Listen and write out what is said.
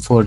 4